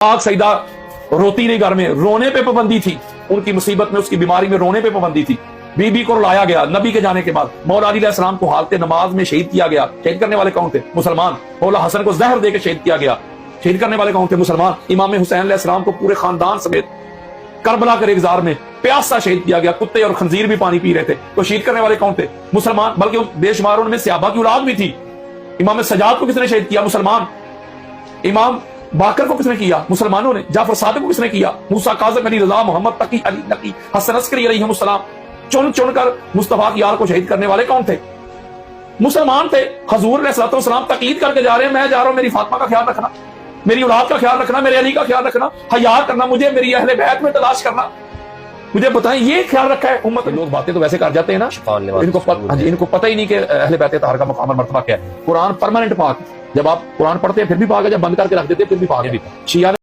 پاک سیدہ روتی رہی گھر میں، رونے پہ پابندی تھی، ان کی مصیبت میں، اس کی بیماری میں رونے پہ پابندی تھی. بی بی کو رلایا گیا نبی کے جانے کے بعد. مولا علی علیہ السلام کو حالت نماز میں شہید کیا گیا. شہید کرنے والے کون تھے؟ مسلمان. مولا حسن کو زہر دے کے شہید کیا گیا. شہید کرنے والے کون تھے؟ مسلمان. امام حسین علیہ السلام کو پورے خاندان سمیت کربلا کے ریگزار میں پیاسا شہید کیا گیا. کتے اور خنزیر بھی پانی پی رہے تھے. تو شہید کرنے والے کون تھے؟ مسلمان. بلکہ بے شمار ان میں صحابہ کی اولاد بھی تھی. امام سجاد کو کس نے شہید کیا؟ مسلمان. امام باقر کو کس نے کیا؟ مسلمانوں نے. جعفر صادق کو کس نے کیا؟ موسیٰ کاظم، علی رضا، محمد تقی، علی نقی، حسن عسکری علیہم السلام. چن چن کر مصطفیٰ کی یار کو شہید کرنے والے کون تھے؟ مسلمان تھے. حضور علیہ الصلوۃ والسلام تقید کر کے جا رہے ہیں، میں جا رہا ہوں، میری فاطمہ کا خیال رکھنا، میری اولاد کا خیال رکھنا، میرے علی کا خیال رکھنا، حیا کرنا، مجھے میری اہل بیت میں تلاش کرنا. مجھے بتائیں یہ خیال رکھا ہے امت. لوگ باتیں تو ویسے کر جاتے ہیں نا، ان کو پتہ ہی نہیں کہ اہل بیت طاہرہ کا مقام اور مرتبہ کیا ہے. قرآن پرماننٹ پاک. جب آپ قرآن پڑھتے ہیں پھر بھی پاک ہے، جب بند کر کے رکھ دیتے ہیں پھر بھی پاک ہے. شیعہ